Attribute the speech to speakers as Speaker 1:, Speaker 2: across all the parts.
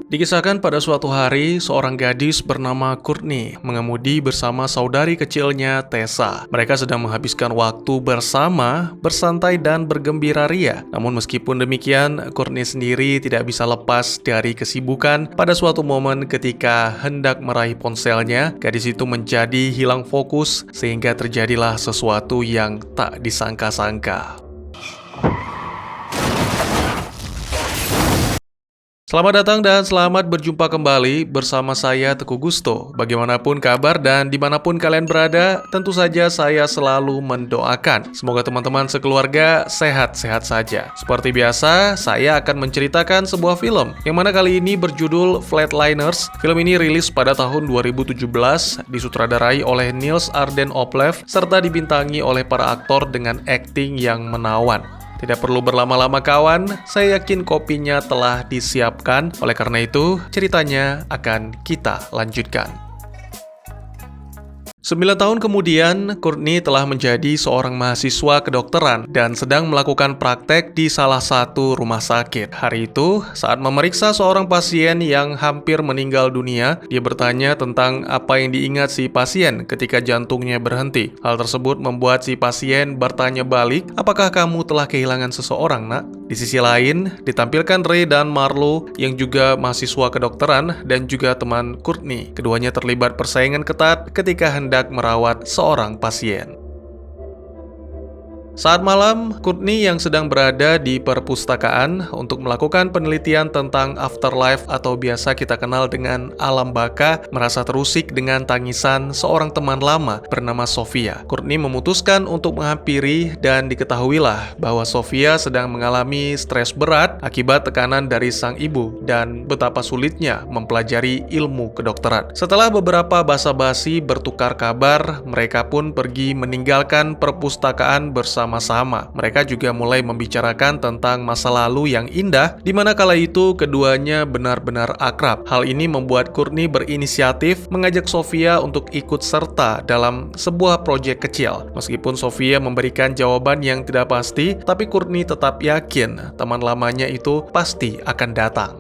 Speaker 1: Dikisahkan pada suatu hari, seorang gadis bernama Courtney mengemudi bersama saudari kecilnya Tessa. Mereka sedang menghabiskan waktu bersama, bersantai dan bergembira ria. Namun meskipun demikian, Courtney sendiri tidak bisa lepas dari kesibukan. Pada suatu momen ketika hendak meraih ponselnya, gadis itu menjadi hilang fokus sehingga terjadilah sesuatu yang tak disangka-sangka. Selamat datang dan selamat berjumpa kembali bersama saya Teguh Gusto. Bagaimanapun kabar dan dimanapun kalian berada, tentu saja saya selalu mendoakan semoga teman-teman sekeluarga sehat-sehat saja. Seperti biasa, saya akan menceritakan sebuah film yang mana kali ini berjudul Flatliners. Film ini rilis pada tahun 2017, disutradarai oleh Niels Arden Oplev serta dibintangi oleh para aktor dengan akting yang menawan. Tidak perlu berlama-lama kawan, saya yakin kopinya telah disiapkan. Oleh karena itu, ceritanya akan kita lanjutkan. 9 tahun kemudian, Courtney telah menjadi seorang mahasiswa kedokteran dan sedang melakukan praktek di salah satu rumah sakit. Hari itu, saat memeriksa seorang pasien yang hampir meninggal dunia, dia bertanya tentang apa yang diingat si pasien ketika jantungnya berhenti. Hal tersebut membuat si pasien bertanya balik, "Apakah kamu telah kehilangan seseorang, nak?" Di sisi lain, ditampilkan Ray dan Marlo yang juga mahasiswa kedokteran dan juga teman Courtney. Keduanya terlibat persaingan ketat ketika hendak merawat seorang pasien. Saat malam, Courtney yang sedang berada di perpustakaan untuk melakukan penelitian tentang afterlife atau biasa kita kenal dengan alam baka, merasa terusik dengan tangisan seorang teman lama bernama Sofia. Courtney memutuskan untuk menghampiri dan diketahuilah bahwa Sofia sedang mengalami stres berat akibat tekanan dari sang ibu dan betapa sulitnya mempelajari ilmu kedokteran. Setelah beberapa basa-basi bertukar kabar, mereka pun pergi meninggalkan perpustakaan bersama-sama. Mereka juga mulai membicarakan tentang masa lalu yang indah, di mana kala itu keduanya benar-benar akrab. Hal ini membuat Courtney berinisiatif mengajak Sofia untuk ikut serta dalam sebuah proyek kecil. Meskipun Sofia memberikan jawaban yang tidak pasti, tapi Courtney tetap yakin teman lamanya itu pasti akan datang.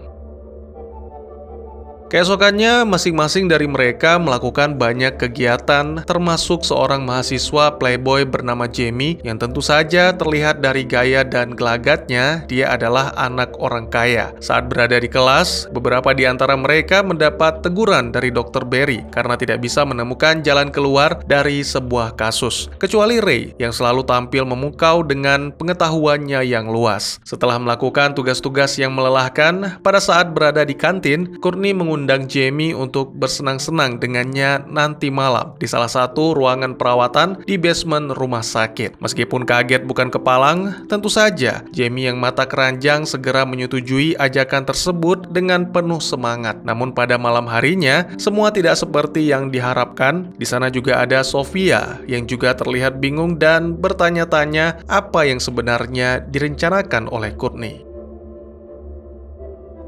Speaker 1: Keesokannya, masing-masing dari mereka melakukan banyak kegiatan, termasuk seorang mahasiswa playboy bernama Jamie, yang tentu saja terlihat dari gaya dan gelagatnya, dia adalah anak orang kaya. Saat berada di kelas, beberapa di antara mereka mendapat teguran dari Dr. Barry karena tidak bisa menemukan jalan keluar dari sebuah kasus. Kecuali Ray, yang selalu tampil memukau dengan pengetahuannya yang luas. Setelah melakukan tugas-tugas yang melelahkan, pada saat berada di kantin, Courtney mengundang Jamie untuk bersenang-senang dengannya nanti malam di salah satu ruangan perawatan di basement rumah sakit. Meskipun kaget bukan kepalang, tentu saja Jamie yang mata keranjang segera menyetujui ajakan tersebut dengan penuh semangat. Namun pada malam harinya, semua tidak seperti yang diharapkan. Di sana juga ada Sofia yang juga terlihat bingung dan bertanya-tanya apa yang sebenarnya direncanakan oleh Courtney.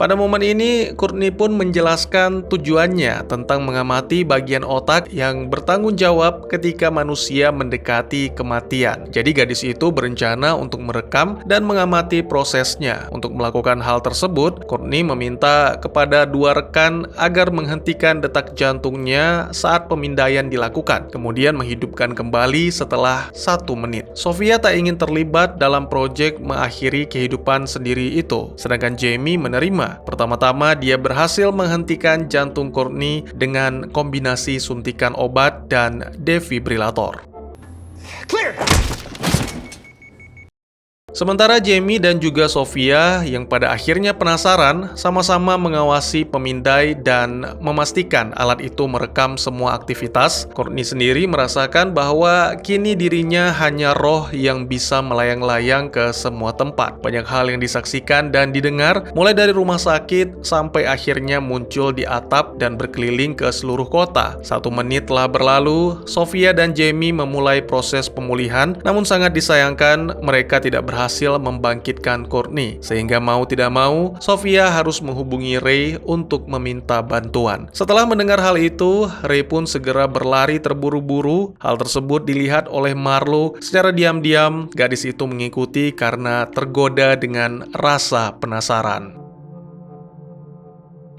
Speaker 1: Pada momen ini, Courtney pun menjelaskan tujuannya tentang mengamati bagian otak yang bertanggung jawab ketika manusia mendekati kematian. Jadi gadis itu berencana untuk merekam dan mengamati prosesnya. Untuk melakukan hal tersebut, Courtney meminta kepada dua rekan agar menghentikan detak jantungnya saat pemindaian dilakukan, kemudian menghidupkan kembali setelah 1 menit. Sofia tak ingin terlibat dalam proyek mengakhiri kehidupan sendiri itu, sedangkan Jamie menerima. Pertama-tama, dia berhasil menghentikan jantung Courtney dengan kombinasi suntikan obat dan defibrilator. Clear! Sementara Jamie dan juga Sofia yang pada akhirnya penasaran sama-sama mengawasi pemindai dan memastikan alat itu merekam semua aktivitas. Courtney sendiri merasakan bahwa kini dirinya hanya roh yang bisa melayang-layang ke semua tempat. Banyak hal yang disaksikan dan didengar, mulai dari rumah sakit sampai akhirnya muncul di atap dan berkeliling ke seluruh kota. 1 menit telah berlalu, Sofia dan Jamie memulai proses pemulihan, namun sangat disayangkan mereka tidak berhasil membangkitkan Courtney, sehingga mau tidak mau Sofia harus menghubungi Ray untuk meminta bantuan. Setelah mendengar hal itu, Ray pun segera berlari terburu-buru. Hal tersebut dilihat oleh Marlo. Secara diam-diam, gadis itu mengikuti karena tergoda dengan rasa penasaran.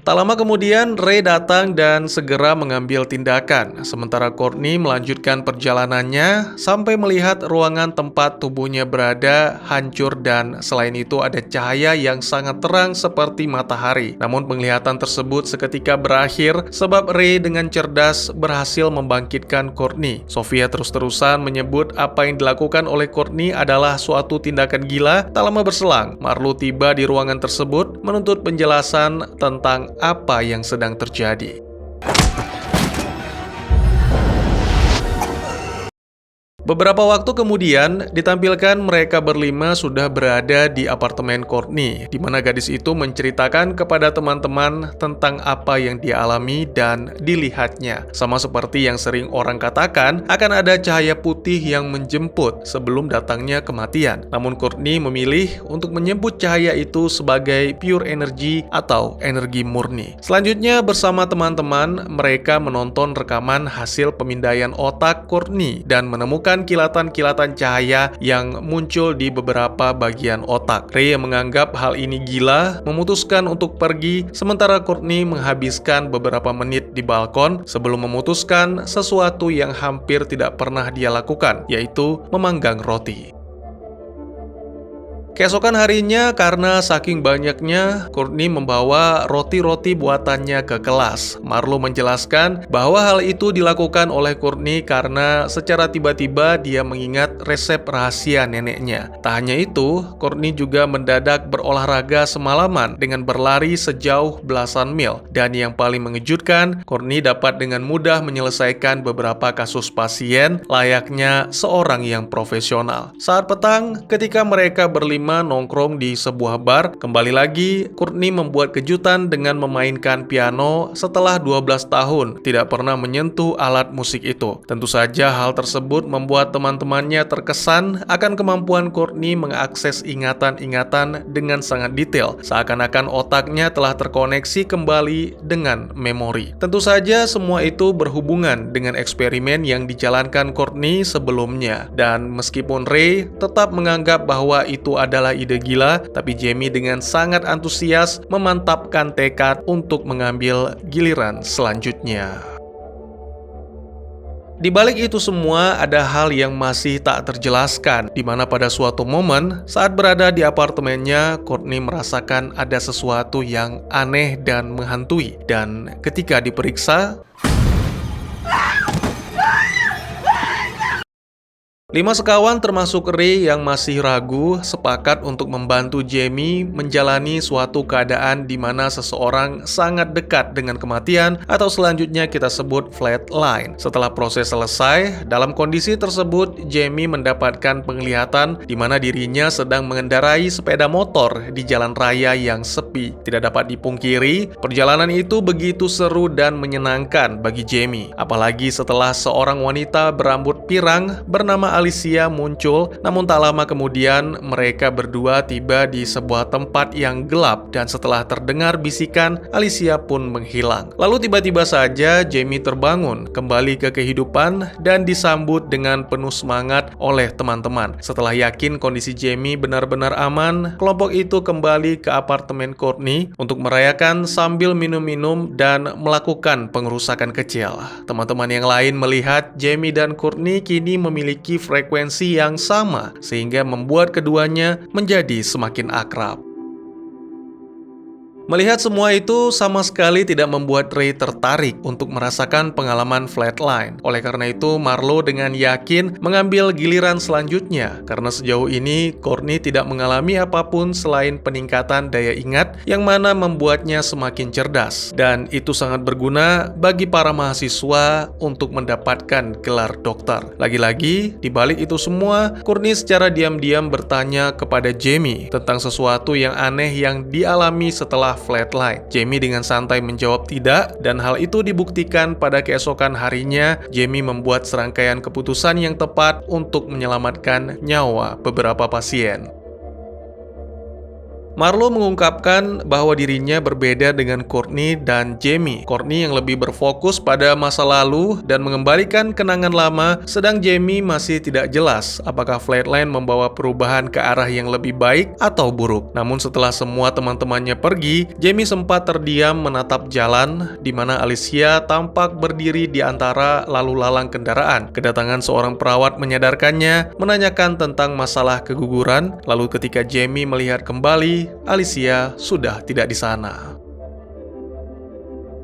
Speaker 1: Tak lama kemudian, Ray datang dan segera mengambil tindakan, sementara Courtney melanjutkan perjalanannya sampai melihat ruangan tempat tubuhnya berada hancur dan selain itu ada cahaya yang sangat terang seperti matahari. Namun penglihatan tersebut seketika berakhir sebab Ray dengan cerdas berhasil membangkitkan Courtney. Sofia terus-terusan menyebut apa yang dilakukan oleh Courtney adalah suatu tindakan gila. Tak lama berselang, Marlo tiba di ruangan tersebut menuntut penjelasan tentang apa yang sedang terjadi. Beberapa waktu kemudian, ditampilkan mereka berlima sudah berada di apartemen Courtney, di mana gadis itu menceritakan kepada teman-teman tentang apa yang dia alami dan dilihatnya. Sama seperti yang sering orang katakan, akan ada cahaya putih yang menjemput sebelum datangnya kematian. Namun Courtney memilih untuk menyebut cahaya itu sebagai pure energy atau energi murni. Selanjutnya bersama teman-teman, mereka menonton rekaman hasil pemindaian otak Courtney dan menemukan kilatan-kilatan cahaya yang muncul di beberapa bagian otak. Ray yang menganggap hal ini gila memutuskan untuk pergi, sementara Courtney menghabiskan beberapa menit di balkon sebelum memutuskan sesuatu yang hampir tidak pernah dia lakukan, yaitu memanggang roti. Keesokan harinya, karena saking banyaknya, Courtney membawa roti-roti buatannya ke kelas. Marlo menjelaskan bahwa hal itu dilakukan oleh Courtney karena secara tiba-tiba dia mengingat resep rahasia neneknya. Tak hanya itu, Courtney juga mendadak berolahraga semalaman dengan berlari sejauh belasan mil. Dan yang paling mengejutkan, Courtney dapat dengan mudah menyelesaikan beberapa kasus pasien layaknya seorang yang profesional. Saat petang, ketika mereka berlima nongkrong di sebuah bar, kembali lagi Courtney membuat kejutan dengan memainkan piano setelah 12 tahun tidak pernah menyentuh alat musik itu. Tentu saja hal tersebut membuat teman-temannya terkesan akan kemampuan Courtney mengakses ingatan-ingatan dengan sangat detail, seakan-akan otaknya telah terkoneksi kembali dengan memori. Tentu saja semua itu berhubungan dengan eksperimen yang dijalankan Courtney sebelumnya, dan meskipun Ray tetap menganggap bahwa itu adalah ide gila, tapi Jamie dengan sangat antusias memantapkan tekad untuk mengambil giliran selanjutnya. Di balik itu semua ada hal yang masih tak terjelaskan, di mana pada suatu momen saat berada di apartemennya, Courtney merasakan ada sesuatu yang aneh dan menghantui, dan ketika diperiksa, 5 sekawan termasuk Ray yang masih ragu sepakat untuk membantu Jamie menjalani suatu keadaan di mana seseorang sangat dekat dengan kematian atau selanjutnya kita sebut flatline. Setelah proses selesai, dalam kondisi tersebut Jamie mendapatkan penglihatan di mana dirinya sedang mengendarai sepeda motor di jalan raya yang sepi. Tidak dapat dipungkiri, perjalanan itu begitu seru dan menyenangkan bagi Jamie. Apalagi setelah seorang wanita berambut pirang bernama Alicia muncul, namun tak lama kemudian mereka berdua tiba di sebuah tempat yang gelap dan setelah terdengar bisikan, Alicia pun menghilang. Lalu tiba-tiba saja Jamie terbangun, kembali ke kehidupan dan disambut dengan penuh semangat oleh teman-teman. Setelah yakin kondisi Jamie benar-benar aman, kelompok itu kembali ke apartemen Courtney untuk merayakan sambil minum-minum dan melakukan pengerusakan kecil. Teman-teman yang lain melihat Jamie dan Courtney kini memiliki frekuensi yang sama, sehingga membuat keduanya menjadi semakin akrab. Melihat semua itu sama sekali tidak membuat Ray tertarik untuk merasakan pengalaman flatline. Oleh karena itu, Marlo dengan yakin mengambil giliran selanjutnya, karena sejauh ini Courtney tidak mengalami apapun selain peningkatan daya ingat yang mana membuatnya semakin cerdas. Dan itu sangat berguna bagi para mahasiswa untuk mendapatkan gelar dokter. Lagi-lagi, di balik itu semua, Courtney secara diam-diam bertanya kepada Jamie tentang sesuatu yang aneh yang dialami setelah flatline. Jamie dengan santai menjawab tidak, dan hal itu dibuktikan pada keesokan harinya. Jamie membuat serangkaian keputusan yang tepat untuk menyelamatkan nyawa beberapa pasien. Marlo mengungkapkan bahwa dirinya berbeda dengan Courtney dan Jamie. Courtney yang lebih berfokus pada masa lalu dan mengembalikan kenangan lama, sedang Jamie masih tidak jelas apakah Flatline membawa perubahan ke arah yang lebih baik atau buruk. Namun setelah semua teman-temannya pergi, Jamie sempat terdiam menatap jalan di mana Alicia tampak berdiri di antara lalu lalang kendaraan. Kedatangan seorang perawat menyadarkannya, menanyakan tentang masalah keguguran. Lalu ketika Jamie melihat kembali, Alicia sudah tidak di sana.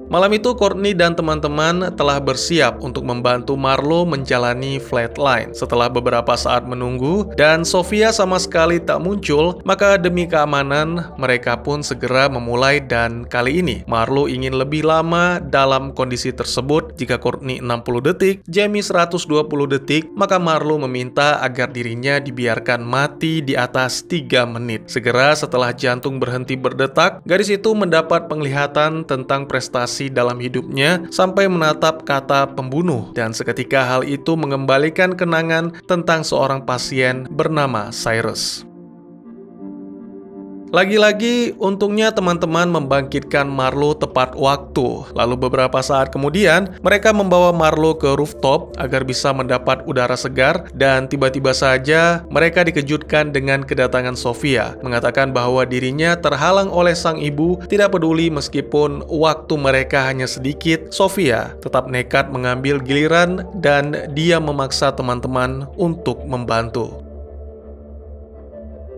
Speaker 1: Malam itu Courtney dan teman-teman telah bersiap untuk membantu Marlo menjalani Flatline. Setelah beberapa saat menunggu dan Sofia sama sekali tak muncul, maka demi keamanan mereka pun segera memulai, dan kali ini Marlo ingin lebih lama dalam kondisi tersebut. Jika Courtney 60 detik, Jamie 120 detik, maka Marlo meminta agar dirinya dibiarkan mati di atas 3 menit. Segera setelah jantung berhenti berdetak, gadis itu mendapat penglihatan tentang prestasi dalam hidupnya sampai menatap kata pembunuh, dan seketika hal itu mengembalikan kenangan tentang seorang pasien bernama Cyrus. Lagi-lagi, untungnya teman-teman membangkitkan Marlo tepat waktu. Lalu beberapa saat kemudian, mereka membawa Marlo ke rooftop agar bisa mendapat udara segar, dan tiba-tiba saja mereka dikejutkan dengan kedatangan Sofia, mengatakan bahwa dirinya terhalang oleh sang ibu. Tidak peduli meskipun waktu mereka hanya sedikit, Sofia tetap nekat mengambil giliran dan dia memaksa teman-teman untuk membantu.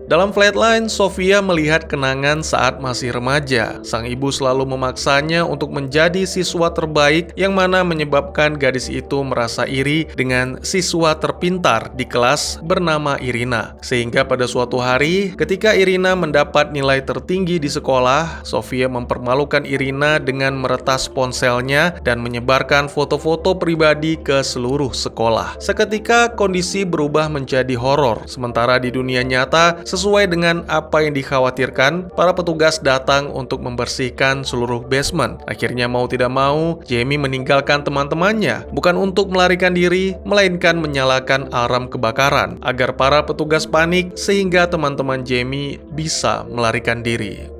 Speaker 1: Dalam Flatline, Sofia melihat kenangan saat masih remaja. Sang ibu selalu memaksanya untuk menjadi siswa terbaik, yang mana menyebabkan gadis itu merasa iri dengan siswa terpintar di kelas bernama Irina. Sehingga pada suatu hari, ketika Irina mendapat nilai tertinggi di sekolah, Sofia mempermalukan Irina dengan meretas ponselnya dan menyebarkan foto-foto pribadi ke seluruh sekolah. Seketika kondisi berubah menjadi horor. Sementara di dunia nyata, sesuai dengan apa yang dikhawatirkan, para petugas datang untuk membersihkan seluruh basement. Akhirnya mau tidak mau, Jamie meninggalkan teman-temannya, bukan untuk melarikan diri, melainkan menyalakan alarm kebakaran, agar para petugas panik sehingga teman-teman Jamie bisa melarikan diri.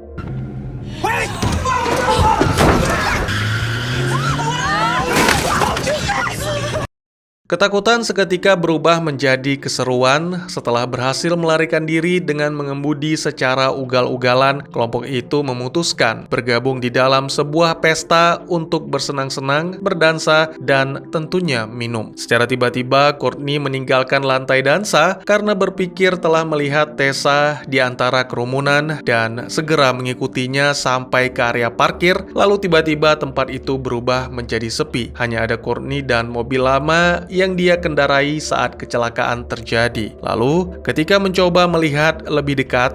Speaker 1: Ketakutan seketika berubah menjadi keseruan setelah berhasil melarikan diri dengan mengemudi secara ugal-ugalan. Kelompok itu memutuskan bergabung di dalam sebuah pesta untuk bersenang-senang, berdansa, dan tentunya minum. Secara tiba-tiba, Courtney meninggalkan lantai dansa karena berpikir telah melihat Tessa di antara kerumunan dan segera mengikutinya sampai ke area parkir. Lalu tiba-tiba tempat itu berubah menjadi sepi. Hanya ada Courtney dan mobil lama yang dia kendarai saat kecelakaan terjadi. Lalu, ketika mencoba melihat lebih dekat,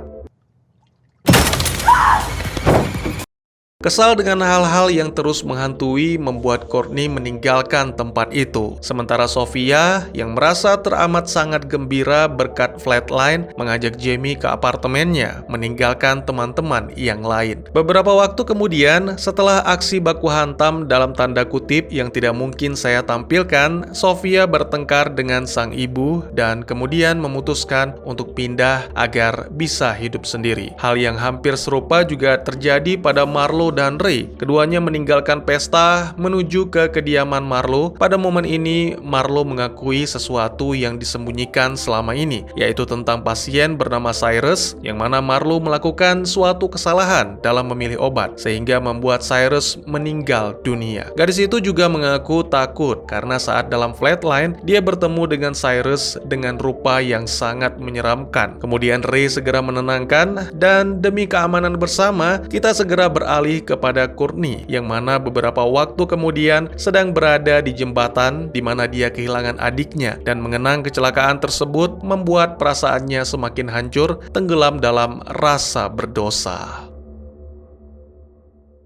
Speaker 1: kesal dengan hal-hal yang terus menghantui membuat Courtney meninggalkan tempat itu. Sementara Sofia yang merasa teramat sangat gembira berkat Flatline mengajak Jamie ke apartemennya, meninggalkan teman-teman yang lain. Beberapa waktu kemudian, setelah aksi baku hantam dalam tanda kutip yang tidak mungkin saya tampilkan, Sofia bertengkar dengan sang ibu dan kemudian memutuskan untuk pindah agar bisa hidup sendiri. Hal yang hampir serupa juga terjadi pada Marlo dan Ray. Keduanya meninggalkan pesta menuju ke kediaman Marlo. Pada momen ini, Marlo mengakui sesuatu yang disembunyikan selama ini, yaitu tentang pasien bernama Cyrus, yang mana Marlo melakukan suatu kesalahan dalam memilih obat, sehingga membuat Cyrus meninggal dunia. Gadis itu juga mengaku takut karena saat dalam Flatline, dia bertemu dengan Cyrus dengan rupa yang sangat menyeramkan. Kemudian Ray segera menenangkan, dan demi keamanan bersama, kita segera beralih kepada Courtney, yang mana beberapa waktu kemudian sedang berada di jembatan di mana dia kehilangan adiknya, dan mengenang kecelakaan tersebut membuat perasaannya semakin hancur, tenggelam dalam rasa berdosa.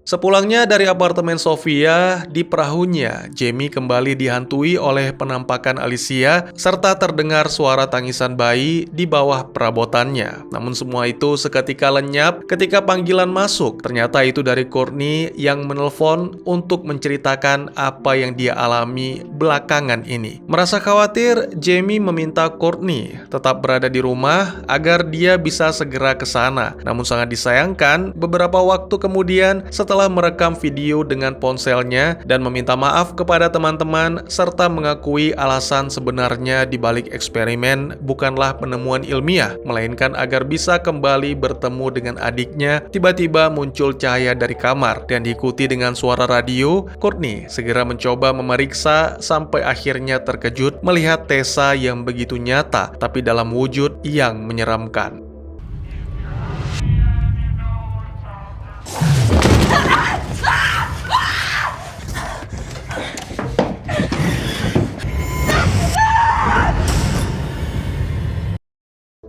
Speaker 1: Sepulangnya dari apartemen Sofia, di perahunya, Jamie kembali dihantui oleh penampakan Alicia serta terdengar suara tangisan bayi di bawah perabotannya. Namun semua itu seketika lenyap ketika panggilan masuk. Ternyata itu dari Courtney yang menelpon untuk menceritakan apa yang dia alami belakangan ini. Merasa khawatir, Jamie meminta Courtney tetap berada di rumah agar dia bisa segera ke sana. Namun sangat disayangkan, beberapa waktu kemudian setelah merekam video dengan ponselnya dan meminta maaf kepada teman-teman serta mengakui alasan sebenarnya di balik eksperimen bukanlah penemuan ilmiah, melainkan agar bisa kembali bertemu dengan adiknya, tiba-tiba muncul cahaya dari kamar dan diikuti dengan suara radio. Courtney segera mencoba memeriksa sampai akhirnya terkejut melihat Tessa yang begitu nyata tapi dalam wujud yang menyeramkan.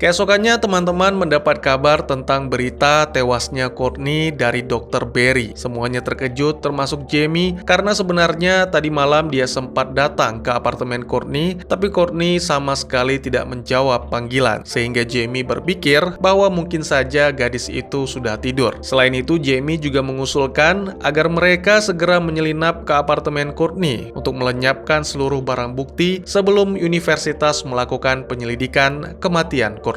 Speaker 1: Keesokannya teman-teman mendapat kabar tentang berita tewasnya Courtney dari Dr. Barry. Semuanya terkejut termasuk Jamie karena sebenarnya tadi malam dia sempat datang ke apartemen Courtney, tapi Courtney sama sekali tidak menjawab panggilan, sehingga Jamie berpikir bahwa mungkin saja gadis itu sudah tidur. Selain itu, Jamie juga mengusulkan agar mereka segera menyelinap ke apartemen Courtney untuk melenyapkan seluruh barang bukti sebelum universitas melakukan penyelidikan kematian Courtney.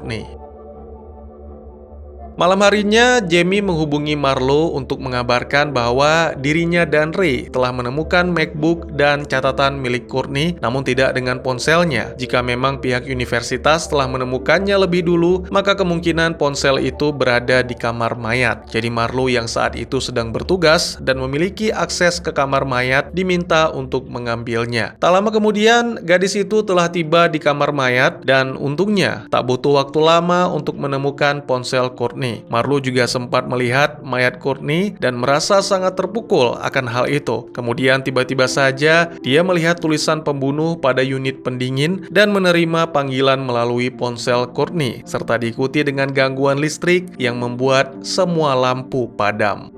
Speaker 1: Malam harinya, Jamie menghubungi Marlo untuk mengabarkan bahwa dirinya dan Ray telah menemukan MacBook dan catatan milik Courtney, namun tidak dengan ponselnya. Jika memang pihak universitas telah menemukannya lebih dulu, maka kemungkinan ponsel itu berada di kamar mayat. Jadi Marlo yang saat itu sedang bertugas dan memiliki akses ke kamar mayat diminta untuk mengambilnya. Tak lama kemudian, gadis itu telah tiba di kamar mayat dan untungnya tak butuh waktu lama untuk menemukan ponsel Courtney. Marlo juga sempat melihat mayat Courtney dan merasa sangat terpukul akan hal itu. Kemudian tiba-tiba saja dia melihat tulisan pembunuh pada unit pendingin dan menerima panggilan melalui ponsel Courtney, serta diikuti dengan gangguan listrik yang membuat semua lampu padam.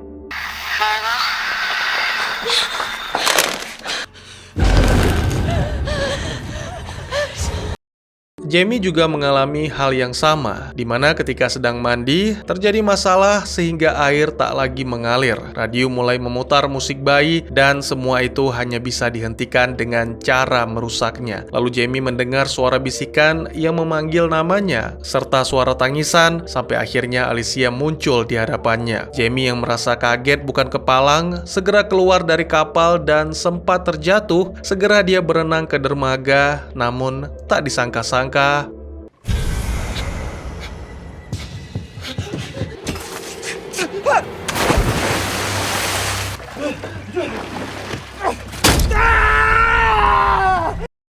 Speaker 1: Jamie juga mengalami hal yang sama, di mana ketika sedang mandi, terjadi masalah sehingga air tak lagi mengalir. Radio mulai memutar musik bayi, dan semua itu hanya bisa dihentikan dengan cara merusaknya. Lalu Jamie mendengar suara bisikan yang memanggil namanya, serta suara tangisan, sampai akhirnya Alicia muncul di hadapannya. Jamie yang merasa kaget bukan kepalang, segera keluar dari kapal dan sempat terjatuh. Segera dia berenang ke dermaga, namun tak disangka-sangka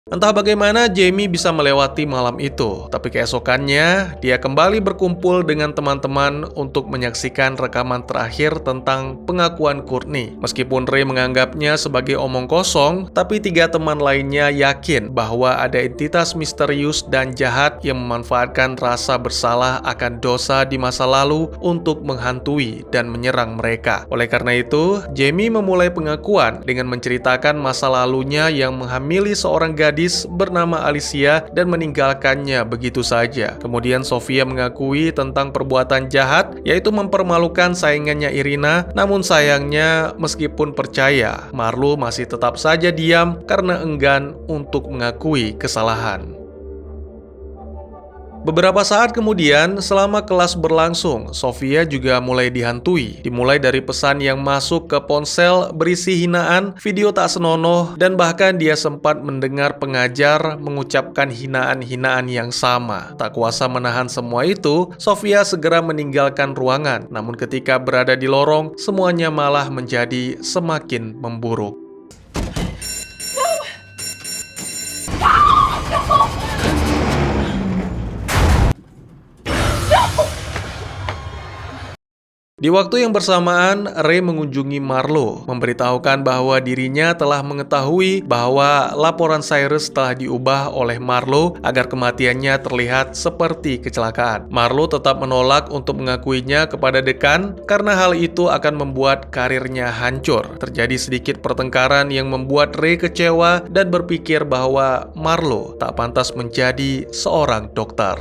Speaker 1: entah bagaimana Jamie bisa melewati malam itu, tapi keesokannya dia kembali berkumpul dengan teman-teman untuk menyaksikan rekaman terakhir tentang pengakuan Courtney. Meskipun Ray menganggapnya sebagai omong kosong, tapi 3 teman lainnya yakin bahwa ada entitas misterius dan jahat yang memanfaatkan rasa bersalah akan dosa di masa lalu untuk menghantui dan menyerang mereka. Oleh karena itu, Jamie memulai pengakuan dengan menceritakan masa lalunya yang menghamili seorang gadis bernama Alicia dan meninggalkannya begitu saja. Kemudian Sofia mengakui tentang perbuatan jahat, yaitu mempermalukan saingannya Irina. Namun sayangnya, meskipun percaya, Marlo masih tetap saja diam karena enggan untuk mengakui kesalahan. Beberapa saat kemudian, selama kelas berlangsung, Sofia juga mulai dihantui. Dimulai dari pesan yang masuk ke ponsel berisi hinaan, video tak senonoh, dan bahkan dia sempat mendengar pengajar mengucapkan hinaan-hinaan yang sama. Tak kuasa menahan semua itu, Sofia segera meninggalkan ruangan. Namun ketika berada di lorong, semuanya malah menjadi semakin memburuk. Di waktu yang bersamaan, Ray mengunjungi Marlo, memberitahukan bahwa dirinya telah mengetahui bahwa laporan Cyrus telah diubah oleh Marlo agar kematiannya terlihat seperti kecelakaan. Marlo tetap menolak untuk mengakuinya kepada dekan karena hal itu akan membuat karirnya hancur. Terjadi sedikit pertengkaran yang membuat Ray kecewa dan berpikir bahwa Marlo tak pantas menjadi seorang dokter.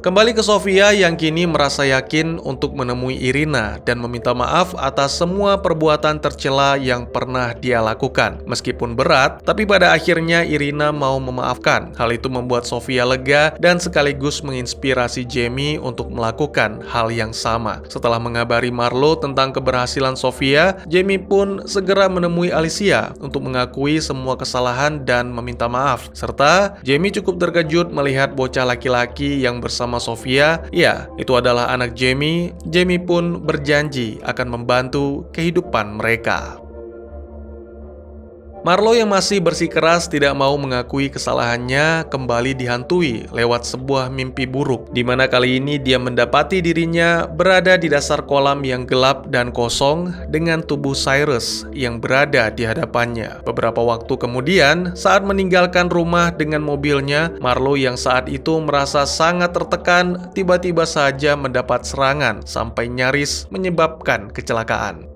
Speaker 1: Kembali ke Sofia yang kini merasa yakin untuk menemui Irina dan meminta maaf atas semua perbuatan tercela yang pernah dia lakukan. Meskipun berat, tapi pada akhirnya Irina mau memaafkan. Hal itu membuat Sofia lega dan sekaligus menginspirasi Jamie untuk melakukan hal yang sama. Setelah mengabari Marlo tentang keberhasilan Sofia, Jamie pun segera menemui Alicia untuk mengakui semua kesalahan dan meminta maaf. Serta, Jamie cukup terkejut melihat bocah laki-laki yang bersama Sofia, ya, itu adalah anak Jamie. Jamie pun berjanji akan membantu kehidupan mereka. Marlo yang masih bersikeras tidak mau mengakui kesalahannya kembali dihantui lewat sebuah mimpi buruk, di mana kali ini dia mendapati dirinya berada di dasar kolam yang gelap dan kosong dengan tubuh Cyrus yang berada di hadapannya. Beberapa waktu kemudian, saat meninggalkan rumah dengan mobilnya, Marlo yang saat itu merasa sangat tertekan tiba-tiba saja mendapat serangan sampai nyaris menyebabkan kecelakaan.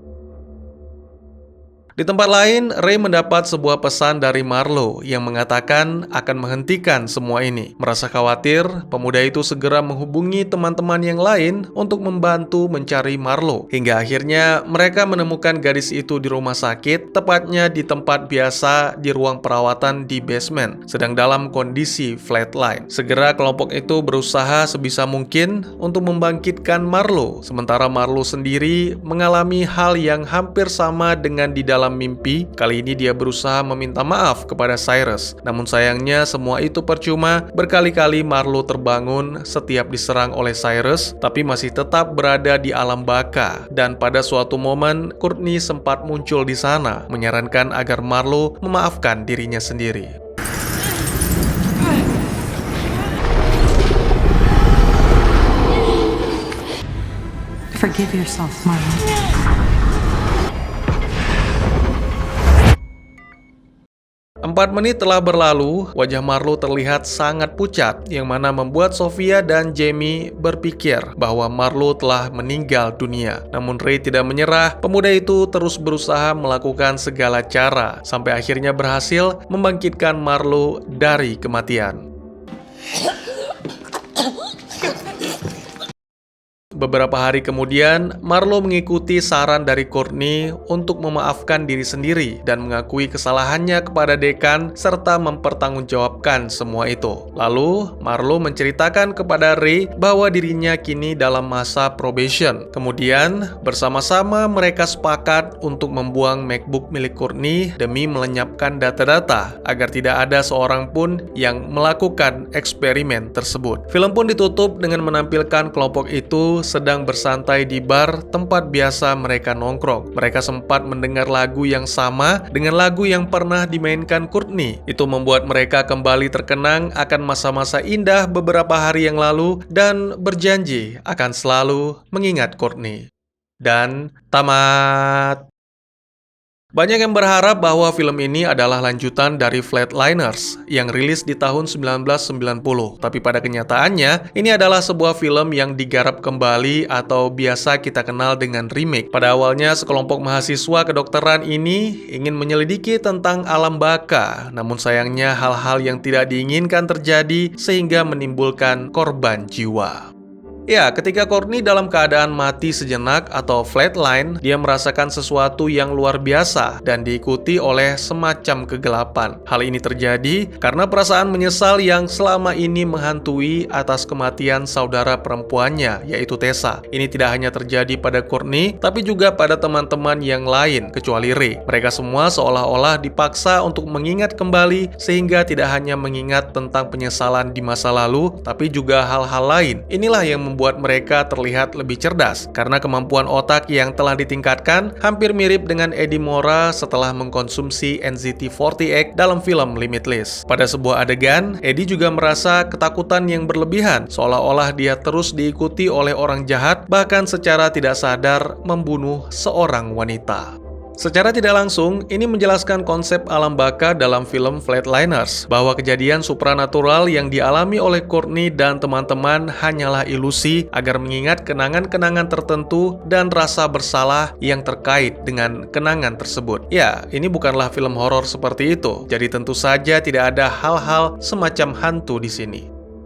Speaker 1: Di tempat lain, Ray mendapat sebuah pesan dari Marlo yang mengatakan akan menghentikan semua ini. Merasa khawatir, pemuda itu segera menghubungi teman-teman yang lain untuk membantu mencari Marlo. Hingga akhirnya mereka menemukan gadis itu di rumah sakit, tepatnya di tempat biasa di ruang perawatan di basement, sedang dalam kondisi flatline. Segera kelompok itu berusaha sebisa mungkin untuk membangkitkan Marlo, sementara Marlo sendiri mengalami hal yang hampir sama dengan di dalam mimpi. Kali ini dia berusaha meminta maaf kepada Cyrus. Namun sayangnya semua itu percuma. Berkali-kali Marlo terbangun setiap diserang oleh Cyrus, tapi masih tetap berada di alam baka. Dan pada suatu momen, Courtney sempat muncul di sana, menyarankan agar Marlo memaafkan dirinya sendiri.
Speaker 2: Forgive yourself, Marlo.
Speaker 1: 4 menit telah berlalu, wajah Marlo terlihat sangat pucat, yang mana membuat Sofia dan Jamie berpikir bahwa Marlo telah meninggal dunia. Namun Ray tidak menyerah, pemuda itu terus berusaha melakukan segala cara, sampai akhirnya berhasil membangkitkan Marlo dari kematian. Beberapa hari kemudian, Marlo mengikuti saran dari Courtney untuk memaafkan diri sendiri dan mengakui kesalahannya kepada dekan serta mempertanggungjawabkan semua itu. Lalu, Marlo menceritakan kepada Ray bahwa dirinya kini dalam masa probation. Kemudian, bersama-sama mereka sepakat untuk membuang MacBook milik Courtney demi melenyapkan data-data agar tidak ada seorang pun yang melakukan eksperimen tersebut. Film pun ditutup dengan menampilkan kelompok itu sedang bersantai di bar tempat biasa mereka nongkrong. Mereka sempat mendengar lagu yang sama dengan lagu yang pernah dimainkan Courtney. Itu membuat mereka kembali terkenang akan masa-masa indah beberapa hari yang lalu dan berjanji akan selalu mengingat Courtney. Dan tamat. Banyak yang berharap bahwa film ini adalah lanjutan dari Flatliners yang rilis di tahun 1990. Tapi pada kenyataannya, ini adalah sebuah film yang digarap kembali atau biasa kita kenal dengan remake. Pada awalnya, sekelompok mahasiswa kedokteran ini ingin menyelidiki tentang alam baka. Namun sayangnya hal-hal yang tidak diinginkan terjadi sehingga menimbulkan korban jiwa. Ya, ketika Courtney dalam keadaan mati sejenak atau flatline, dia merasakan sesuatu yang luar biasa dan diikuti oleh semacam kegelapan. Hal ini terjadi karena perasaan menyesal yang selama ini menghantui atas kematian saudara perempuannya, yaitu Tessa. Ini tidak hanya terjadi pada Courtney, tapi juga pada teman-teman yang lain, kecuali Ray. Mereka semua seolah-olah dipaksa untuk mengingat kembali, sehingga tidak hanya mengingat tentang penyesalan di masa lalu, tapi juga hal-hal lain. Inilah yang membuat mereka terlihat lebih cerdas karena kemampuan otak yang telah ditingkatkan hampir mirip dengan Eddie Mora setelah mengkonsumsi NZT48 dalam film Limitless. Pada sebuah adegan, Eddie juga merasa ketakutan yang berlebihan, seolah-olah dia terus diikuti oleh orang jahat, bahkan secara tidak sadar membunuh seorang wanita. Secara tidak langsung, ini menjelaskan konsep alam baka dalam film Flatliners, bahwa kejadian supranatural yang dialami oleh Courtney dan teman-teman hanyalah ilusi agar mengingat kenangan-kenangan tertentu dan rasa bersalah yang terkait dengan kenangan tersebut. Ya, ini bukanlah film horor seperti itu, jadi tentu saja tidak ada hal-hal semacam hantu di sini.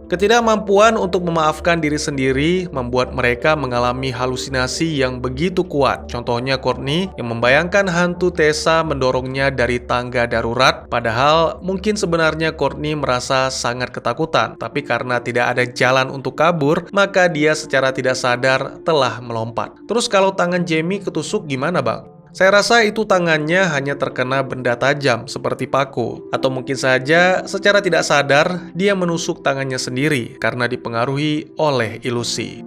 Speaker 1: Ketidakmampuan untuk memaafkan diri sendiri membuat mereka mengalami halusinasi yang begitu kuat. Contohnya Courtney yang membayangkan hantu Tessa mendorongnya dari tangga darurat, padahal mungkin sebenarnya Courtney merasa sangat ketakutan, tapi karena tidak ada jalan untuk kabur, maka dia secara tidak sadar telah melompat. Terus kalau tangan Jamie ketusuk gimana, Bang? Saya rasa itu tangannya hanya terkena benda tajam seperti paku, atau mungkin saja secara tidak sadar dia menusuk tangannya sendiri karena dipengaruhi oleh ilusi.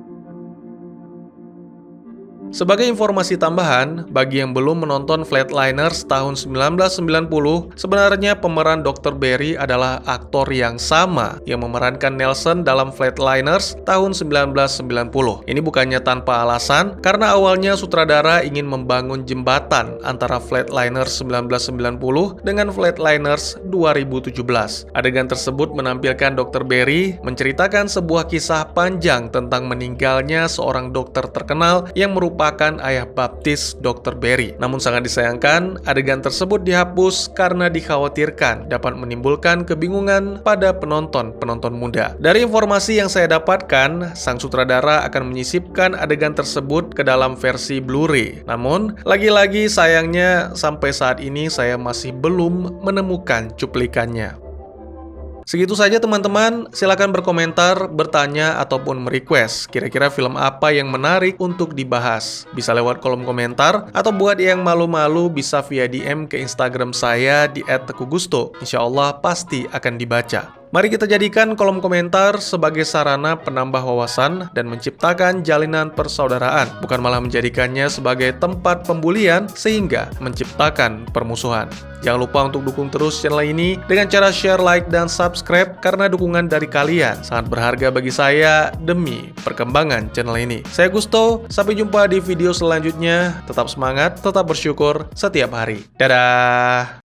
Speaker 1: Sebagai informasi tambahan, bagi yang belum menonton Flatliners tahun 1990, sebenarnya pemeran Dr. Barry adalah aktor yang sama yang memerankan Nelson dalam Flatliners tahun 1990. Ini bukannya tanpa alasan, karena awalnya sutradara ingin membangun jembatan antara Flatliners 1990 dengan Flatliners 2017. Adegan tersebut menampilkan Dr. Barry menceritakan sebuah kisah panjang tentang meninggalnya seorang dokter terkenal yang merupakan ayah baptis Dr. Barry. Namun sangat disayangkan, adegan tersebut dihapus karena dikhawatirkan dapat menimbulkan kebingungan pada penonton muda. Dari informasi yang saya dapatkan, sang sutradara akan menyisipkan adegan tersebut ke dalam versi Blu-ray. Namun, lagi-lagi sayangnya sampai saat ini saya masih belum menemukan cuplikannya. Segitu saja teman-teman, silakan berkomentar, bertanya, ataupun merequest kira-kira film apa yang menarik untuk dibahas. Bisa lewat kolom komentar, atau buat yang malu-malu bisa via DM ke Instagram saya di @tekugusto. Insya Allah pasti akan dibaca. Mari kita jadikan kolom komentar sebagai sarana penambah wawasan dan menciptakan jalinan persaudaraan, bukan malah menjadikannya sebagai tempat pembulian sehingga menciptakan permusuhan. Jangan lupa untuk dukung terus channel ini dengan cara share, like, dan subscribe karena dukungan dari kalian sangat berharga bagi saya demi perkembangan channel ini. Saya Gusto, sampai jumpa di video selanjutnya. Tetap semangat, tetap bersyukur setiap hari. Dadah!